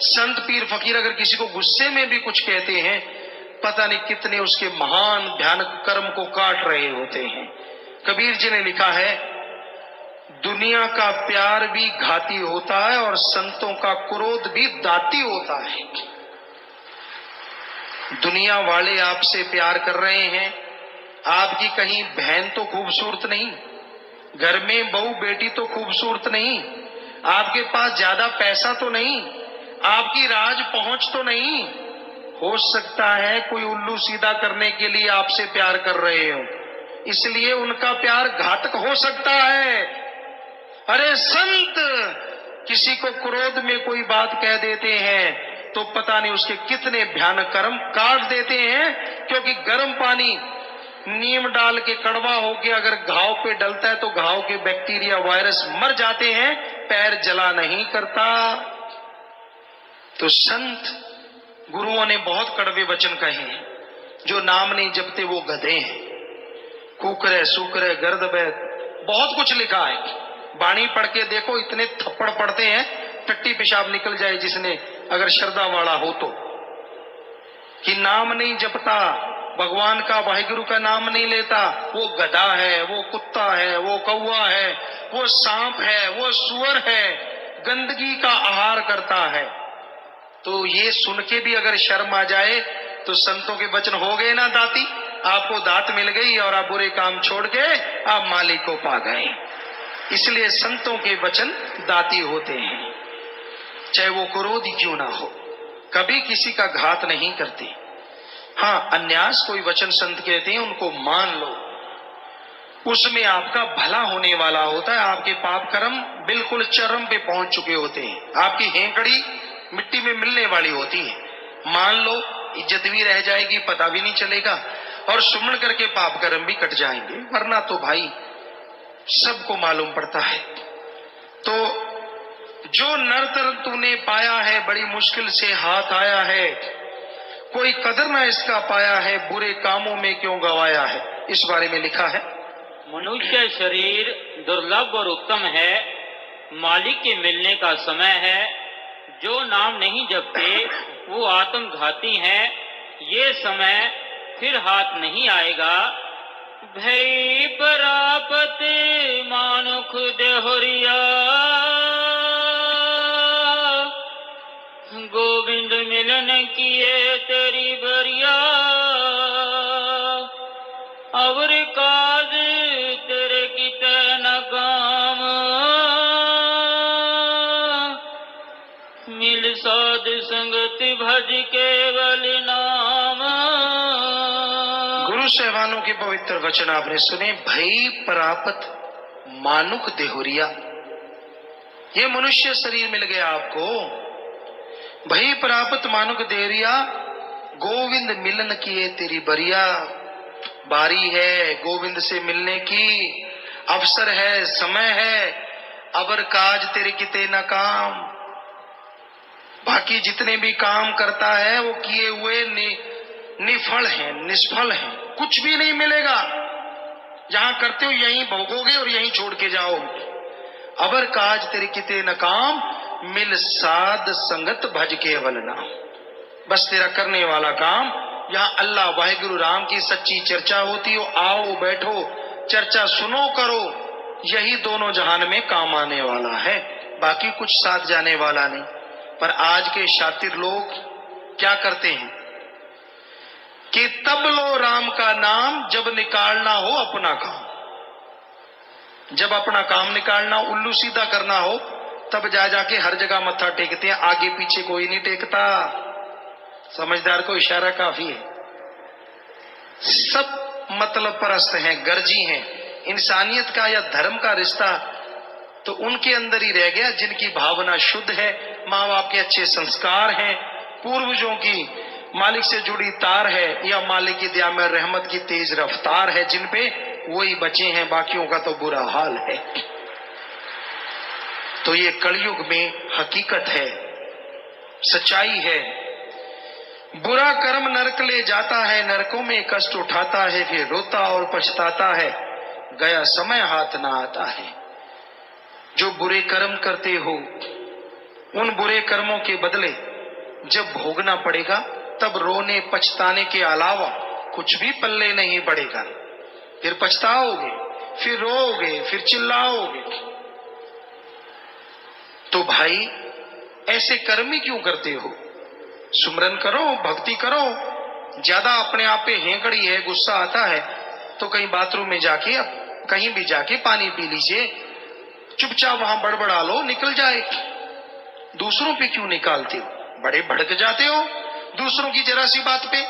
S1: संत पीर फकीर अगर किसी को गुस्से में भी कुछ कहते हैं, पता नहीं कितने उसके महान भयानक कर्म को काट रहे होते हैं। कबीर जी ने लिखा है, दुनिया का प्यार भी घाती होता है और संतों का क्रोध भी दाती होता है। दुनिया वाले आपसे प्यार कर रहे हैं, आपकी कहीं बहन तो खूबसूरत नहीं, घर में बहू बेटी तो खूबसूरत नहीं, आपके पास ज्यादा पैसा तो नहीं, आपकी राज पहुंच तो नहीं। हो सकता है कोई उल्लू सीधा करने के लिए आपसे प्यार कर रहे हो, इसलिए उनका प्यार घातक हो सकता है। अरे संत किसी को क्रोध में कोई बात कह देते हैं तो पता नहीं उसके कितने भयानक कर्म काट देते हैं, क्योंकि गर्म पानी नीम डाल के कड़वा होके अगर घाव पे डलता है तो घाव के बैक्टीरिया वायरस मर जाते हैं, पैर जला नहीं करता। तो संत गुरुओं ने बहुत कड़वे वचन कहे हैं, जो नाम नहीं जपते वो गधे हैं, कुकरे सुकरे गर्दबे, बहुत कुछ लिखा है। बाणी पढ़ के देखो, इतने थप्पड़ पड़ते हैं टट्टी पेशाब निकल जाए जिसने अगर श्रद्धा वाला हो तो। कि नाम नहीं जपता, भगवान का वाहिगुरु का नाम नहीं लेता, वो गधा है, वो कुत्ता है, वो कौवा है, वो सांप है, वो सुअर है, गंदगी का आहार करता है। तो ये सुन के भी अगर शर्म आ जाए तो संतों के वचन हो गए ना दाती, आपको दात मिल गई और आप बुरे काम छोड़ के आप मालिक को पा गए। इसलिए संतों के वचन दाती होते हैं, चाहे वो क्रोधी क्यों ना हो, कभी किसी का घात नहीं करते। हाँ, अन्यास कोई वचन संत कहते हैं उनको मान लो, उसमें आपका भला होने वाला होता है। आपके पाप कर्म बिल्कुल चरम पे पहुंच चुके होते हैं, आपकी हेंकड़ी मिट्टी में मिलने वाली होती है। मान लो, इज्जत भी रह जाएगी, पता भी नहीं चलेगा, और सुमन करके पाप कर्म भी कट जाएंगे। वरना तो भाई सबको मालूम पड़ता है। तो जो नरतर तूने पाया है बड़ी मुश्किल से हाथ आया है, कोई कदर ना इसका पाया है, बुरे कामों में क्यों गवाया है। इस बारे में लिखा है,
S2: मनुष्य शरीर दुर्लभ और उत्तम है, मालिक के मिलने का समय है। जो नाम नहीं जपते वो आत्मघाती हैं, ये समय फिर हाथ नहीं आएगा। भई परापत मानुख देहरिया, गोविंद मिलन किए तेरी बरिया, अवर काज तेरे किते न काम, मिल साध संगति भज केवल नाम।
S1: गुरु साहिबानों के पवित्र वचन आपने सुने। भई प्रापत मानुक देहुरिया, ये मनुष्य शरीर मिल गया आपको। भई प्रापत मानुक देहुरिया, गोविंद मिलन किए तेरी बरिया। बारी है गोविंद से मिलने की, अवसर है, समय है। अबर काज तेरे किते न काम। बाकी जितने भी काम करता है वो किए हुए निफल हैं, निष्फल हैं, कुछ भी नहीं मिलेगा। जहां करते हो यहीं भोगोगे और यहीं छोड़ के जाओगे। अबर काज तेरे किते न काम, मिल साध संगत भज केवल नाम। बस तेरा करने वाला काम यहाँ अल्लाह वाहिगुरु राम की सच्ची चर्चा होती हो। आओ बैठो, चर्चा सुनो, करो, यही दोनों जहान में काम आने वाला है। बाकी कुछ साथ जाने वाला नहीं। पर आज के शातिर लोग क्या करते हैं कि तब लो राम का नाम जब निकालना हो अपना काम। जब अपना काम निकालना, उल्लू सीधा करना हो, तब जा जाके हर जगह मत्था टेकते हैं। आगे पीछे कोई नहीं टेकता। समझदार को इशारा काफी है। सब मतलब परस्त हैं, गर्जी हैं। इंसानियत का या धर्म का रिश्ता तो उनके अंदर ही रह गया जिनकी भावना शुद्ध है, माँ बाप के अच्छे संस्कार हैं, पूर्वजों की मालिक से जुड़ी तार है, या मालिक की दया में रहमत की तेज रफ्तार है, जिन पे वही बचे हैं। बाकियों का तो बुरा हाल है। तो ये कलयुग में हकीकत है, सच्चाई है। बुरा कर्म नरक ले जाता है, नरकों में कष्ट उठाता है, फिर रोता और पछताता है, गया समय हाथ ना आता है। जो बुरे कर्म करते हो, उन बुरे कर्मों के बदले जब भोगना पड़ेगा, तब रोने पछताने के अलावा कुछ भी पल्ले नहीं पड़ेगा। फिर पछताओगे, फिर रोओगे, फिर चिल्लाओगे। तो भाई ऐसे कर्म ही क्यों करते हो? सुमरन करो, भक्ति करो। ज्यादा अपने आप पे हेंकड़ी है, गुस्सा आता है तो कहीं बाथरूम में जाके, कहीं भी जाके पानी पी लीजिए, चुपचाप वहां बड़बड़ा लो, निकल जाए। दूसरों पे क्यों निकालते हो? बड़े भड़क जाते हो दूसरों की जरा सी बात पे,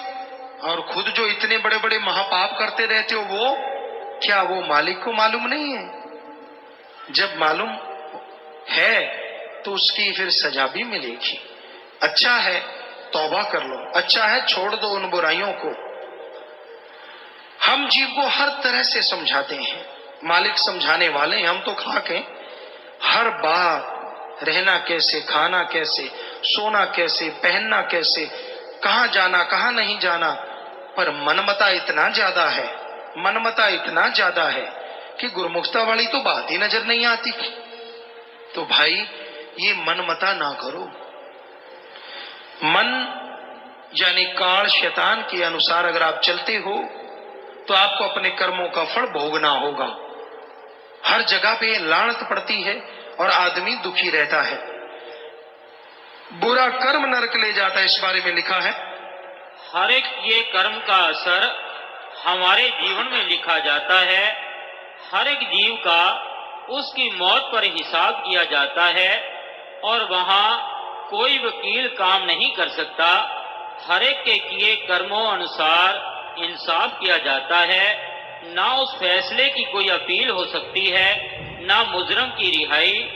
S1: और खुद जो इतने बड़े बड़े महापाप करते रहते हो, वो क्या वो मालिक को मालूम नहीं है? जब मालूम है तो उसकी फिर सजा भी मिलेगी। अच्छा है तौबा कर लो, अच्छा है छोड़ दो उन बुराइयों को। हम जीव को हर तरह से समझाते हैं, मालिक समझाने वाले, हम तो खाक हैं। हर बात, रहना कैसे, खाना कैसे, सोना कैसे, पहनना कैसे, कहां जाना कहां नहीं जाना, पर मनमता इतना ज्यादा है, मनमता इतना ज्यादा है कि गुरमुखता वाली तो बात ही नजर नहीं आती। तो भाई ये मनमता ना करो। मन यानी काल शैतान के अनुसार अगर आप चलते हो तो आपको अपने कर्मों का फल भोगना होगा। हर जगह पे लानत पड़ती है और आदमी दुखी रहता है। बुरा कर्म नरक ले जाता है, इस बारे में लिखा है।
S2: हर एक ये कर्म का असर हमारे जीवन में लिखा जाता है। हर एक जीव का उसकी मौत पर हिसाब किया जाता है और वहां कोई वकील काम नहीं कर सकता। हर एक के किए कर्मों अनुसार इंसाफ किया जाता है। ना उस फैसले की कोई अपील हो सकती है, ना मुजरम की रिहाई।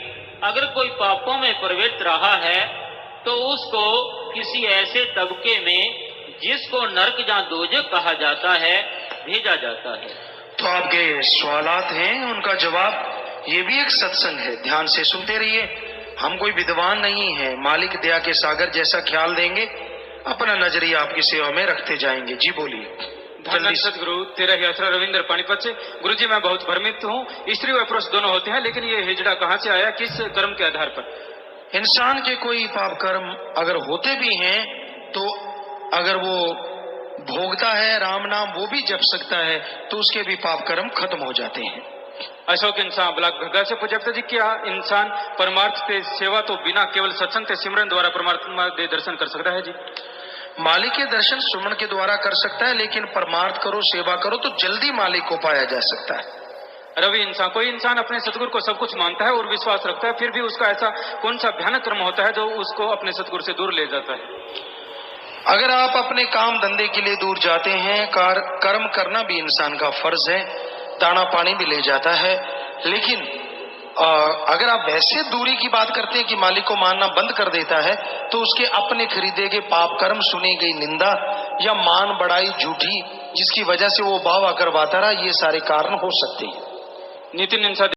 S2: अगर कोई पापों में प्रवृत्त रहा है तो उसको किसी ऐसे तबके में जिसको नरक या दोजख कहा जाता है भेजा जाता है।
S1: तो आपके सवालात हैं, उनका जवाब ये भी एक सत्संग है, ध्यान से सुनते रहिए। हम कोई विद्वान नहीं है, मालिक दया के सागर जैसा ख्याल देंगे, अपना नजरिया आपकी सेवा में रखते जाएंगे। जी बोलिए।
S3: धन्य सदगुरु, तेरा ही आसरा रविंद्र पानीपत से। गुरु जी मैं बहुत भ्रमित हूँ। स्त्री और पुरुष दोनों होते हैं, लेकिन ये हिजड़ा कहाँ से आया, किस कर्म के आधार पर?
S1: इंसान के कोई पाप कर्म अगर होते भी हैं तो अगर वो भोगता है राम नाम, वो भी जप सकता है तो उसके भी पाप कर्म खत्म हो जाते हैं।
S3: अशोक इंसान ब्लॉक घग्गा से पूजता जी, क्या इंसान परमार्थ से सेवा तो बिना केवल सत्संग से सिमरन द्वारा परमात्मा दे दर्शन कर सकता है? जी
S1: मालिक के दर्शन सुमन के द्वारा कर सकता है, लेकिन परमार्थ करो, सेवा करो तो जल्दी मालिक को पाया जा सकता है।
S3: रवि इंसान, कोई इंसान अपने सतगुरु को सब कुछ मानता है और विश्वास रखता है, फिर भी उसका ऐसा कौन सा भयानक कर्म होता है जो उसको अपने सतगुरु से दूर ले जाता है?
S1: अगर आप अपने काम धंधे के लिए दूर जाते हैं, कर्म करना भी इंसान का फर्ज है, दाना पानी भी ले जाता है, लेकिन अगर आप वैसे दूरी की बात करते हैं कि मालिक को मानना बंद कर देता है, तो उसके अपने खरीदे गए पाप कर्म, सुनी गई निंदा या मान बढ़ाई झूठी, जिसकी वजह से वो वाह करवाता रहा, ये सारे कारण हो सकते हैं।
S3: नितिन इंसान